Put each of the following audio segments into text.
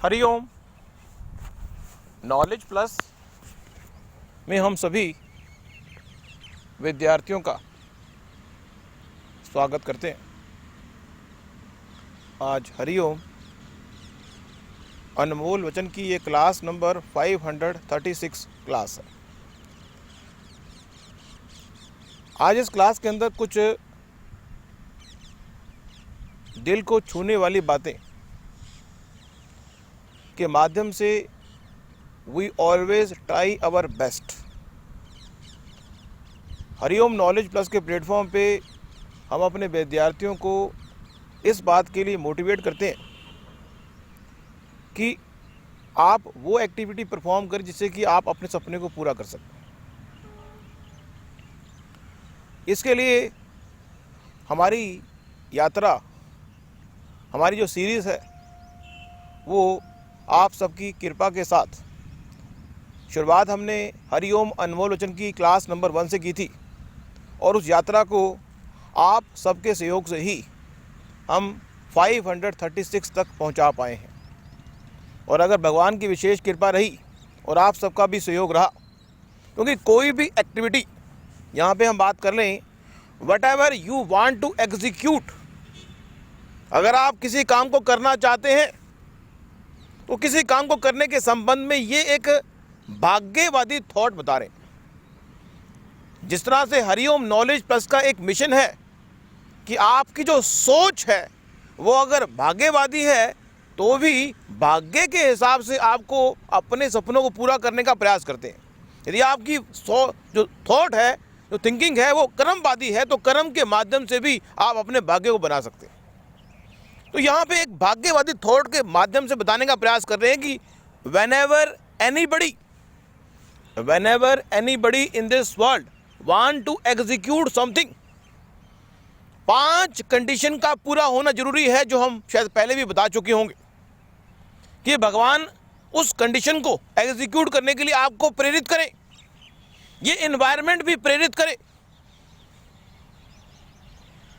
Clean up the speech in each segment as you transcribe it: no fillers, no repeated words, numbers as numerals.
Hariom. Knowledge plus में हम सभी विद्यार्थियों का स्वागत करते हैं। आज हरिओम अनमोल वचन की ये क्लास नंबर 536 क्लास है। आज इस क्लास के अंदर कुछ दिल को छूने वाली बातें के माध्यम से we always try our best. Hariom knowledge plus के प्लेटफॉर्म पे हम अपने विद्यार्थियों को इस बात के लिए मोटिवेट करते हैं कि आप वो एक्टिविटी परफॉर्म करें जिससे कि आप अपने सपने को पूरा कर सकें। इसके लिए हमारी यात्रा, हमारी जो सीरीज़ है वो आप सबकी कृपा के साथ शुरुआत हमने हरिओम अनमोल वचन की क्लास नंबर 1 से की थी और उस यात्रा को आप सबके सहयोग से ही हम 536 तक पहुंचा पाए हैं। और अगर भगवान की विशेष कृपा रही और आप सबका भी सहयोग रहा, क्योंकि कोई भी एक्टिविटी यहाँ पे हम बात कर लें, whatever you want to execute, अगर आप किसी काम को करना चाहते हैं तो किसी काम को करने के संबंध में ये एक भाग्यवादी थॉट बता रहे हैं। जिस तरह से हरिओम नॉलेज प्लस का एक मिशन है कि आपकी जो सोच है वो अगर भाग्यवादी है तो भी भाग्य के हिसाब से आपको अपने सपनों को पूरा करने का प्रयास करते हैं। यदि आपकी जो थॉट है, जो थिंकिंग है वो कर्मवादी है तो कर्म के माध्यम से भी आप अपने भाग्य को बना सकते हैं। तो यहाँ पे एक भाग्यवादी थॉट के माध्यम से बताने का प्रयास कर रहे हैं कि whenever anybody in this world want to execute something, 5 condition का पूरा होना जरूरी है, जो हम शायद पहले भी बता चुके होंगे कि भगवान उस कंडीशन को एग्जीक्यूट करने के लिए आपको प्रेरित करें, ये एनवायरनमेंट भी प्रेरित करे,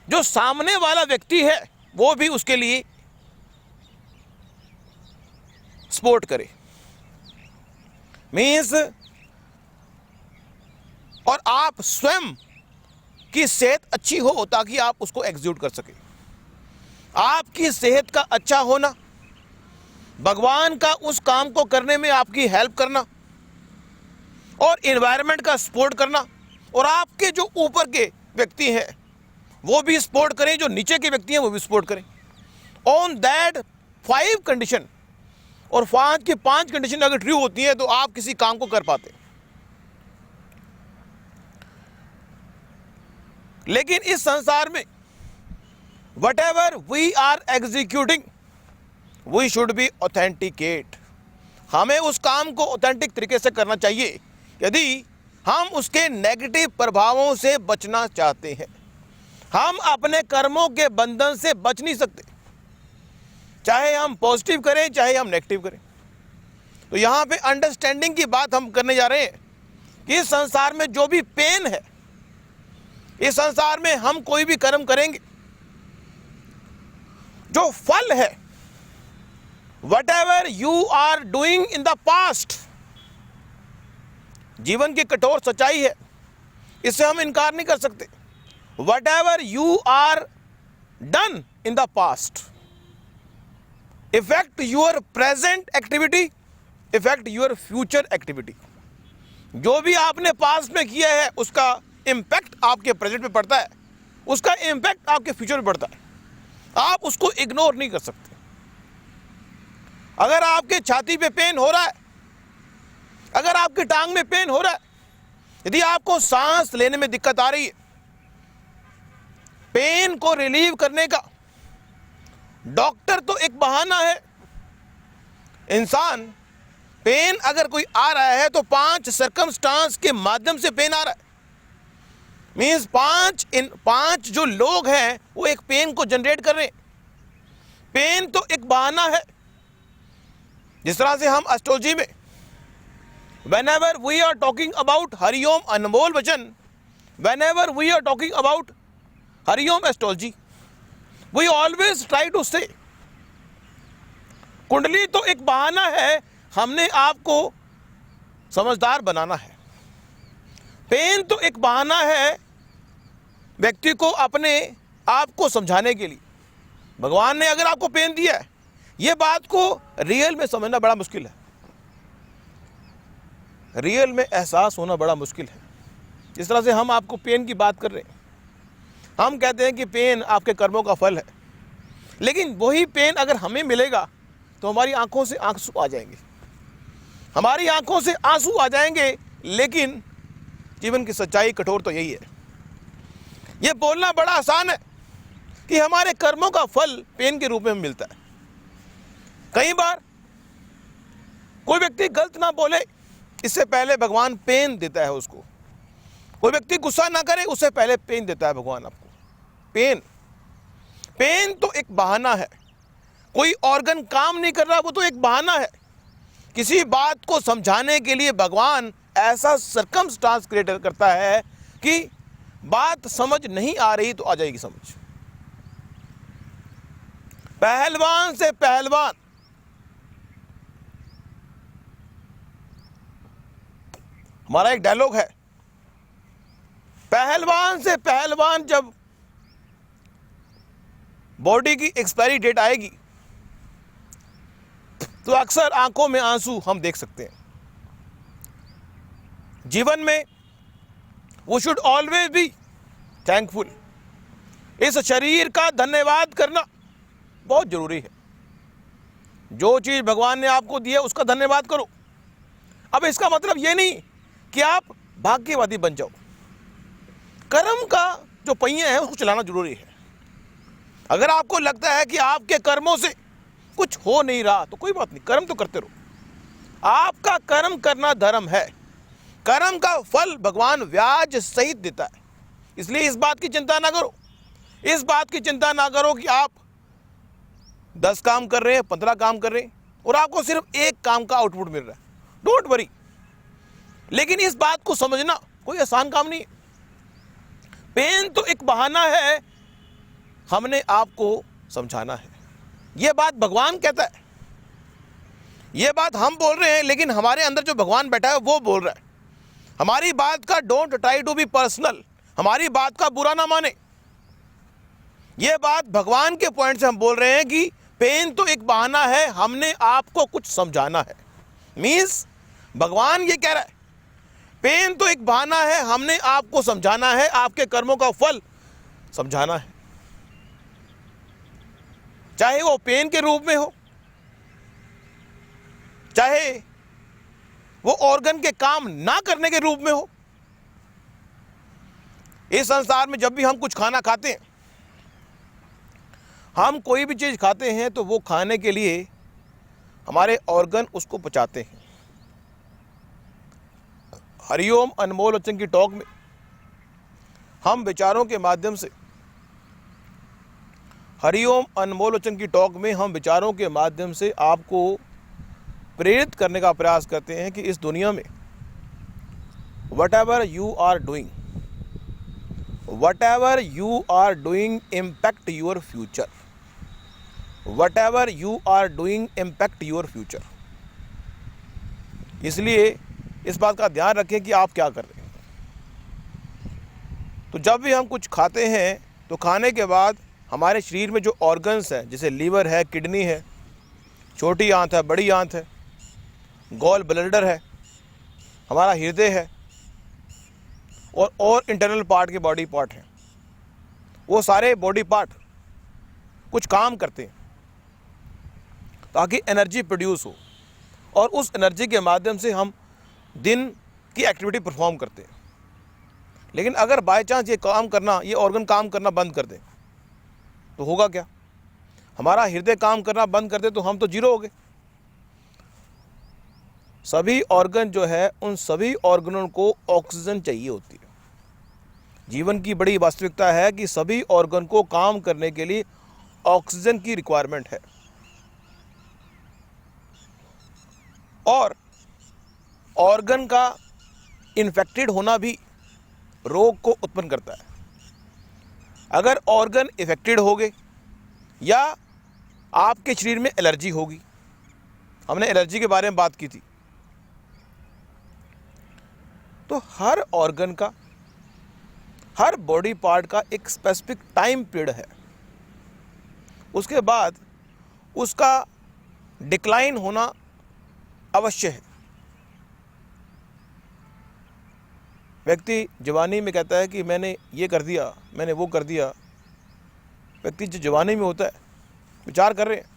जो सामने वाला व्यक्ति है वो भी उसके लिए सपोर्ट करे। मीन्स और आप स्वयं की सेहत अच्छी हो ताकि आप उसको एग्जीक्यूट कर सके। आपकी सेहत का अच्छा होना, भगवान का उस काम को करने में आपकी हेल्प करना और एनवायरनमेंट का सपोर्ट करना, और आपके जो ऊपर के व्यक्ति हैं वो भी सपोर्ट करें, जो नीचे के व्यक्ति हैं वो भी सपोर्ट करें। ऑन दैट 5 कंडीशन, और 5 की 5 कंडीशन अगर ट्रू होती है तो आप किसी काम को कर पाते। लेकिन इस संसार में whatever we are executing we should be authenticate. हमें उस काम को ऑथेंटिक तरीके से करना चाहिए यदि हम उसके नेगेटिव प्रभावों से बचना चाहते हैं। हम अपने कर्मों के बंधन से बच नहीं सकते, चाहे हम पॉजिटिव करें चाहे हम नेगेटिव करें। तो यहाँ पे अंडरस्टैंडिंग की बात हम करने जा रहे हैं कि इस संसार में जो भी पेन है, इस संसार में हम कोई भी कर्म करेंगे, जो फल है, whatever you are doing in the past, जीवन की कठोर सच्चाई है, इससे हम इनकार नहीं कर सकते। Whatever you are done in the past affect your present activity, affect your future activity। जो भी आपने पास्ट में किया है उसका इम्पैक्ट आपके प्रेजेंट में पड़ता है, उसका इम्पैक्ट आपके फ्यूचर में पड़ता है। आप उसको इग्नोर नहीं कर सकते। अगर आपके छाती पे पेन हो रहा है, अगर आपकी टांग में पेन हो रहा है, यदि आपको सांस लेने में दिक्कत आ रही है, पेन को रिलीव करने का डॉक्टर तो एक बहाना है। इंसान पेन अगर कोई आ रहा है तो 5 सर्कमस्टांस के माध्यम से पेन आ रहा है। मीन्स 5 जो लोग हैं वो एक पेन को जनरेट कर रहे हैं। पेन तो एक बहाना है। जिस तरह से हम एस्ट्रोलॉजी में whenever we are talking about Hariom अनमोल वचन, whenever we are talking about Hariom astrology, we always try to say कुंडली तो एक बहाना है, हमने आपको समझदार बनाना है। पेन तो एक बहाना है व्यक्ति को अपने आप को समझाने के लिए। भगवान ने अगर आपको पेन दिया है, ये बात को रियल में समझना बड़ा मुश्किल है, रियल में एहसास होना बड़ा मुश्किल है। जिस तरह से हम आपको पेन की बात कर रहे हैं, हम कहते हैं कि पेन आपके कर्मों का फल है, लेकिन वही पेन अगर हमें मिलेगा तो हमारी आंखों से आंसू आ जाएंगे, हमारी आंखों से आंसू आ जाएंगे। लेकिन जीवन की सच्चाई कठोर तो यही है। ये बोलना बड़ा आसान है कि हमारे कर्मों का फल पेन के रूप में मिलता है। कई बार कोई व्यक्ति गलत ना बोले, इससे पहले भगवान पेन देता है उसको। कोई व्यक्ति गुस्सा ना करे, उससे पहले पेन देता है भगवान आपको। पेन तो एक बहाना है। कोई ऑर्गन काम नहीं कर रहा, वो तो एक बहाना है। किसी बात को समझाने के लिए भगवान ऐसा सर्कमस्टांस क्रिएट करता है कि बात समझ नहीं आ रही तो आ जाएगी समझ। पहलवान से पहलवान, हमारा एक डायलॉग है, पहलवान से पहलवान जब बॉडी की एक्सपायरी डेट आएगी तो अक्सर आंखों में आंसू हम देख सकते हैं। जीवन में we should always be thankful. इस शरीर का धन्यवाद करना बहुत जरूरी है। जो चीज भगवान ने आपको दी है उसका धन्यवाद करो। अब इसका मतलब ये नहीं कि आप भाग्यवादी बन जाओ। कर्म का जो पहिया है उसको चलाना जरूरी है। अगर आपको लगता है कि आपके कर्मों से कुछ हो नहीं रहा तो कोई बात नहीं, कर्म तो करते रहो। आपका कर्म करना धर्म है। कर्म का फल भगवान ब्याज सहित देता है। इसलिए इस बात की चिंता ना करो, इस बात की चिंता ना करो कि आप 10 काम कर रहे हैं, 15 काम कर रहे हैं और आपको सिर्फ एक काम का आउटपुट मिल रहा है। Don't worry. लेकिन इस बात को समझना कोई आसान काम नहीं है। पेन तो एक बहाना है, हमने आपको समझाना है। यह बात भगवान कहता है, यह बात हम बोल रहे हैं, लेकिन हमारे अंदर जो भगवान बैठा है वो बोल रहा है। हमारी बात का don't try to be personal, हमारी बात का बुरा ना माने। यह बात भगवान के पॉइंट से हम बोल रहे हैं कि पेन तो एक बहाना है, हमने आपको कुछ समझाना है। मीन्स भगवान ये कह रहा है, पेन तो एक बहाना है, हमने आपको समझाना है, आपके कर्मों का फल समझाना है। चाहे वो पेन के रूप में हो, चाहे वो ऑर्गन के काम ना करने के रूप में हो। इस संसार में जब भी हम कुछ खाना खाते हैं, हम कोई भी चीज खाते हैं तो वो खाने के लिए हमारे ऑर्गन उसको पचाते हैं। हरिओम अनमोल वचन की टॉक में हम विचारों के माध्यम से, हरिओम अनमोल वचन की टॉक में हम विचारों के माध्यम से आपको प्रेरित करने का प्रयास करते हैं कि इस दुनिया में whatever you are doing impact your future. Whatever you are doing impact your future. इसलिए इस बात का ध्यान रखें कि आप क्या कर रहे हैं। तो जब भी हम कुछ खाते हैं तो खाने के बाद हमारे शरीर में जो ऑर्गन्स हैं, जैसे लीवर है, किडनी है, छोटी आंत है, बड़ी आंत है, गॉल ब्लैडर है, हमारा हृदय है और इंटरनल पार्ट के बॉडी पार्ट हैं, वो सारे बॉडी पार्ट कुछ काम करते हैं ताकि एनर्जी प्रोड्यूस हो और उस एनर्जी के माध्यम से हम दिन की एक्टिविटी परफॉर्म करते हैं। लेकिन अगर बाय चांस ये ऑर्गन काम करना बंद कर दे तो होगा क्या? हमारा हृदय काम करना बंद कर दे तो हम तो जीरो हो गए। सभी ऑर्गन जो है, उन सभी ऑर्गनों को ऑक्सीजन चाहिए होती है। जीवन की बड़ी वास्तविकता है कि सभी ऑर्गन को काम करने के लिए ऑक्सीजन की रिक्वायरमेंट है। और ऑर्गन का इन्फेक्टेड होना भी रोग को उत्पन्न करता है। अगर ऑर्गन इफेक्टेड हो गए या आपके शरीर में एलर्जी होगी हमने एलर्जी के बारे में बात की थी। तो हर ऑर्गन का, हर बॉडी पार्ट का एक स्पेसिफिक टाइम पीरियड है, उसके बाद उसका डिक्लाइन होना अवश्य है। व्यक्ति जवानी में कहता है कि मैंने ये कर दिया, मैंने वो कर दिया। व्यक्ति जो जवानी में होता है, विचार कर रहे हैं,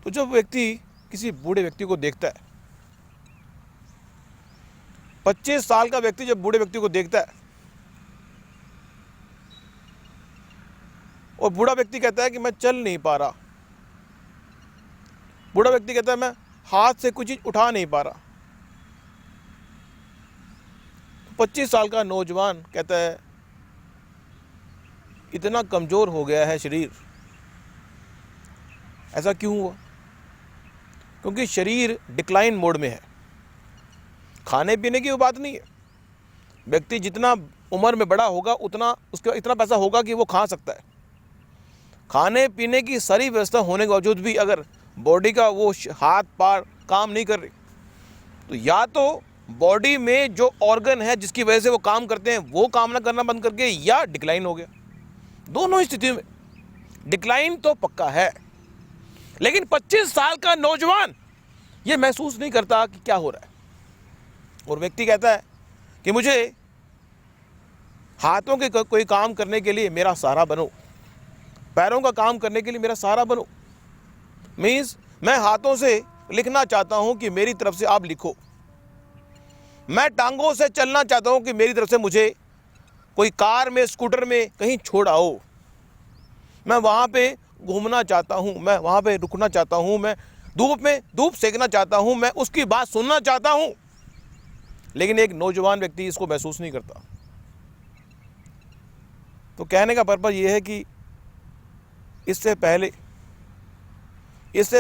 तो जब व्यक्ति किसी बूढ़े व्यक्ति को देखता है, 25 साल का व्यक्ति जब बूढ़े व्यक्ति को देखता है और बूढ़ा व्यक्ति कहता है कि मैं चल नहीं पा रहा, बूढ़ा व्यक्ति कहता है मैं हाथ से कुछ चीज उठा नहीं पा रहा, 25 साल का नौजवान कहता है इतना कमजोर हो गया है शरीर। ऐसा क्यों हुआ? क्योंकि शरीर डिक्लाइन मोड में है। खाने पीने की वो बात नहीं है। व्यक्ति जितना उम्र में बड़ा होगा उतना उसके इतना पैसा होगा कि वो खा सकता है। खाने पीने की सारी व्यवस्था होने के बावजूद भी अगर बॉडी का वो हाथ पैर काम नहीं कर रही, तो या तो बॉडी में जो ऑर्गन है जिसकी वजह से वो काम करते हैं वो काम ना करना बंद करके, या डिक्लाइन हो गया। दोनों स्थितियों में डिक्लाइन तो पक्का है। लेकिन 25 साल का नौजवान ये महसूस नहीं करता कि क्या हो रहा है, और व्यक्ति कहता है कि मुझे हाथों के कोई काम करने के लिए मेरा सहारा बनो, पैरों का काम करने के लिए मेरा सहारा बनो। मीन्स मैं हाथों से लिखना चाहता हूं कि मेरी तरफ से आप लिखो, मैं टांगों से चलना चाहता हूं कि मेरी तरफ से मुझे कोई कार में, स्कूटर में कहीं छोड़ आओ, मैं वहां पे घूमना चाहता हूं, मैं वहां पे रुकना चाहता हूं, मैं धूप में धूप सेकना चाहता हूं, मैं उसकी बात सुनना चाहता हूं। लेकिन एक नौजवान व्यक्ति इसको महसूस नहीं करता। तो कहने का पर्पज ये है कि इससे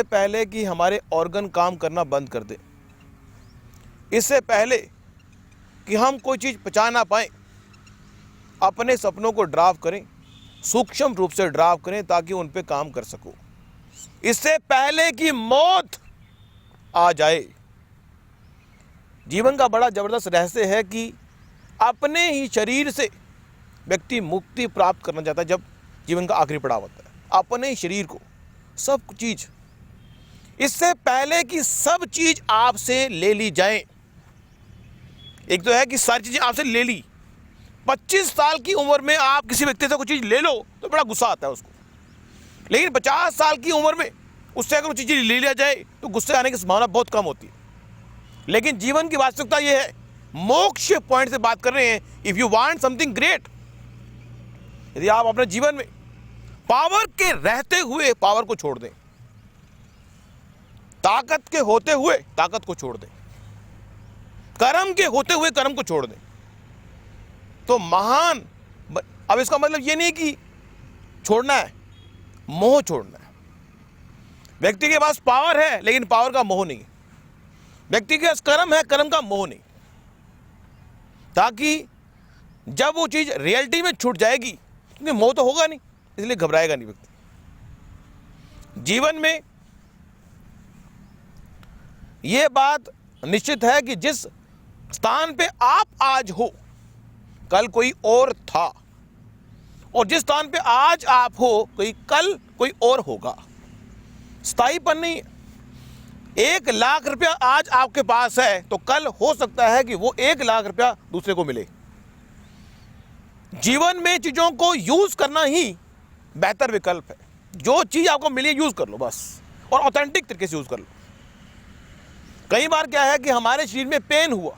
पहले कि हमारे ऑर्गन काम करना बंद कर दे, इससे पहले कि हम कोई चीज़ पचा ना पाए, अपने सपनों को ड्राव करें, सूक्ष्म रूप से ड्राव करें ताकि उन पे काम कर सको। इससे पहले कि मौत आ जाए। जीवन का बड़ा जबरदस्त रहस्य है कि अपने ही शरीर से व्यक्ति मुक्ति प्राप्त करना चाहता है। जब जीवन का आखिरी पड़ाव होता है, अपने ही शरीर को, सब चीज, इससे पहले कि सब चीज आपसे ले ली जाए। एक तो है कि सारी चीजें आपसे ले ली। 25 साल की उम्र में आप किसी व्यक्ति से कुछ चीज ले लो तो बड़ा गुस्सा आता है उसको, लेकिन 50 साल की उम्र में उससे अगर कुछ चीज ले लिया जाए तो गुस्से आने की संभावना बहुत कम होती है। लेकिन जीवन की वास्तविकता यह है, मोक्ष पॉइंट से बात कर रहे हैं। If you want something great, यदि आप अपने जीवन में पावर के रहते हुए पावर को छोड़ दें, ताकत के होते हुए ताकत को छोड़ दें, कर्म के होते हुए कर्म को छोड़ दें, तो महान। अब इसका मतलब यह नहीं कि छोड़ना है, मोह छोड़ना है। व्यक्ति के पास पावर है लेकिन पावर का मोह नहीं। व्यक्ति के पास कर्म है, कर्म का मोह नहीं, ताकि जब वो चीज रियलिटी में छूट जाएगी, क्योंकि मोह तो होगा नहीं, इसलिए घबराएगा नहीं व्यक्ति। जीवन में यह बात निश्चित है कि जिस स्थान पे आप आज हो, कल कोई और था, और जिस स्थान पे आज आप हो, कल कोई और होगा। स्थायीपन नहीं है। 1 लाख रुपया आज आपके पास है तो कल हो सकता है कि वो 1 लाख रुपया दूसरे को मिले। जीवन में चीजों को यूज करना ही बेहतर विकल्प है। जो चीज आपको मिली यूज कर लो बस, और ऑथेंटिक तरीके से यूज कर लो। कई बार क्या है कि हमारे शरीर में पेन हुआ,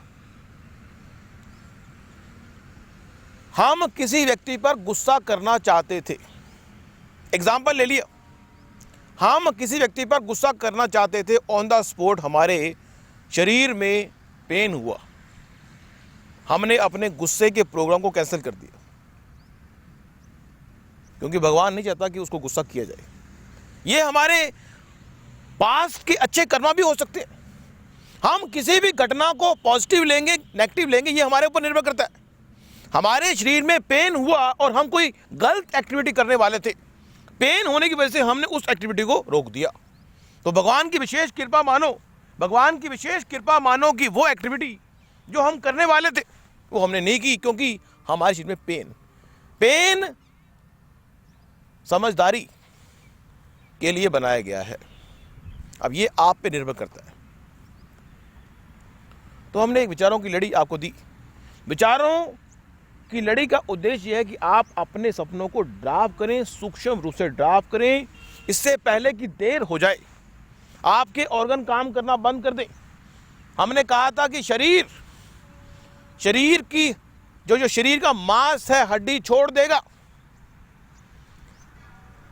हम किसी व्यक्ति पर गुस्सा करना चाहते थे, एग्जाम्पल ले लिया, हम किसी व्यक्ति पर गुस्सा करना चाहते थे, ऑन द स्पॉट हमारे शरीर में पेन हुआ, हमने अपने गुस्से के प्रोग्राम को कैंसिल कर दिया, क्योंकि भगवान नहीं चाहता कि उसको गुस्सा किया जाए। ये हमारे पास्ट के अच्छे कर्म भी हो सकते हैं। हम किसी भी घटना को पॉजिटिव लेंगे, नेगेटिव लेंगे, ये हमारे ऊपर निर्भर करता है। हमारे शरीर में पेन हुआ और हम कोई गलत एक्टिविटी करने वाले थे, पेन होने की वजह से हमने उस एक्टिविटी को रोक दिया। तो भगवान की विशेष कृपा मानो, भगवान की विशेष कृपा मानो कि वो एक्टिविटी जो हम करने वाले थे वो हमने नहीं की, क्योंकि हमारे शरीर में पेन समझदारी के लिए बनाया गया है। अब ये आप पे निर्भर करता है। तो हमने एक विचारों की लड़ी आपको दी। विचारों की लड़ी का उद्देश्य यह है कि आप अपने सपनों को ड्राफ्ट करें, सूक्ष्म रूप से ड्राफ्ट करें, इससे पहले कि देर हो जाए, आपके ऑर्गन काम करना बंद कर दें। हमने कहा था कि शरीर की जो शरीर का मांस है, हड्डी छोड़ देगा,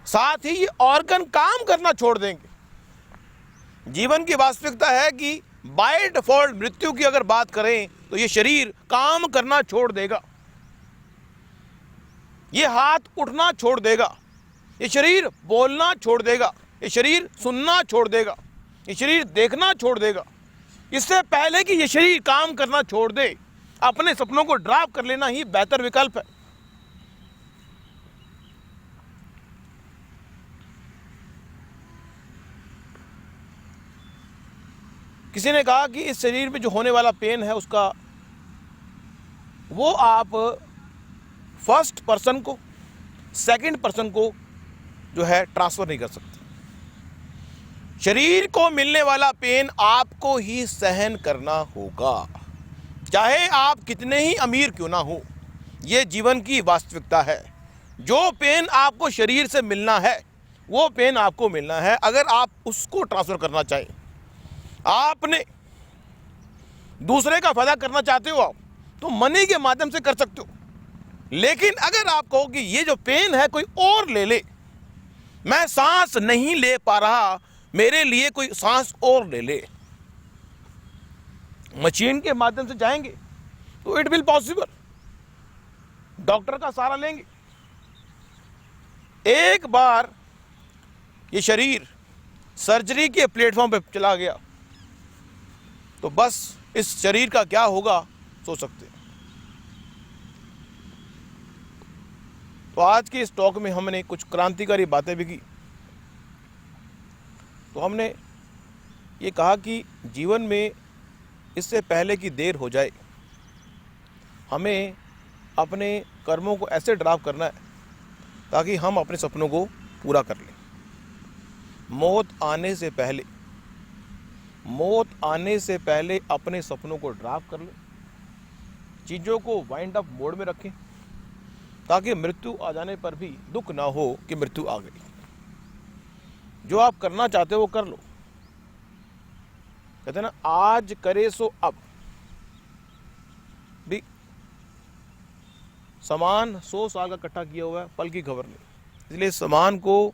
साथ ही ये ऑर्गन काम करना छोड़ देंगे। जीवन की वास्तविकता है कि बाय डिफॉल्ट मृत्यु की अगर बात करें तो ये शरीर काम करना छोड़ देगा, ये हाथ उठना छोड़ देगा, ये शरीर बोलना छोड़ देगा, ये शरीर सुनना छोड़ देगा, ये शरीर देखना छोड़ देगा। इससे पहले कि ये शरीर काम करना छोड़ दे, अपने सपनों को ड्राफ्ट कर लेना ही बेहतर विकल्प है। किसी ने कहा कि इस शरीर में जो होने वाला पेन है उसका वो आप फर्स्ट पर्सन को, सेकंड पर्सन को जो है ट्रांसफर नहीं कर सकते। शरीर को मिलने वाला पेन आपको ही सहन करना होगा, चाहे आप कितने ही अमीर क्यों ना हो। ये जीवन की वास्तविकता है। जो पेन आपको शरीर से मिलना है वो पेन आपको मिलना है। अगर आप उसको ट्रांसफर करना चाहें, आपने दूसरे का फायदा करना चाहते हो आप, तो मनी के माध्यम से कर सकते हो। लेकिन अगर आप कहो कि ये जो पेन है कोई और ले ले, मैं सांस नहीं ले पा रहा, मेरे लिए कोई सांस और ले ले, मशीन के माध्यम से जाएंगे तो इट विल पॉसिबल। डॉक्टर का सहारा लेंगे। एक बार ये शरीर सर्जरी के प्लेटफॉर्म पे चला गया तो बस इस शरीर का क्या होगा सोच सकते हैं। तो आज के इस टॉक में हमने कुछ क्रांतिकारी बातें भी की। तो हमने ये कहा कि जीवन में इससे पहले कि देर हो जाए, हमें अपने कर्मों को ऐसे ड्राफ्ट करना है ताकि हम अपने सपनों को पूरा कर लें। मौत आने से पहले अपने सपनों को ड्राफ्ट कर लें, चीज़ों को वाइंड अप मोड में रखें ताकि मृत्यु आ जाने पर भी दुख ना हो कि मृत्यु आ गई। जो आप करना चाहते हो वो कर लो। कहते हैं ना, आज करे सो अब। भी सामान 100 साल का इकट्ठा किया हुआ है, पल की खबर नहीं। इसलिए सामान को,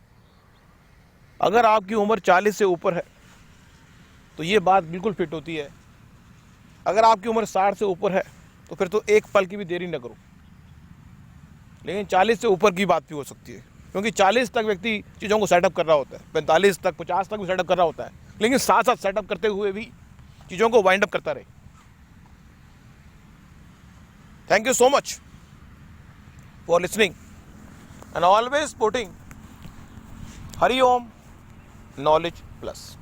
अगर आपकी उम्र 40 से ऊपर है तो ये बात बिल्कुल फिट होती है। अगर आपकी उम्र 60 से ऊपर है तो फिर तो एक पल की भी देरी न करो। लेकिन 40 से ऊपर की बात भी हो सकती है, क्योंकि 40 तक व्यक्ति चीज़ों को सेटअप कर रहा होता है, 45 तक 50 तक भी सेटअप कर रहा होता है, लेकिन साथ साथ सेटअप करते हुए भी चीज़ों को वाइंड अप करता रहे। Thank you so much for listening and always supporting Hari Om knowledge plus.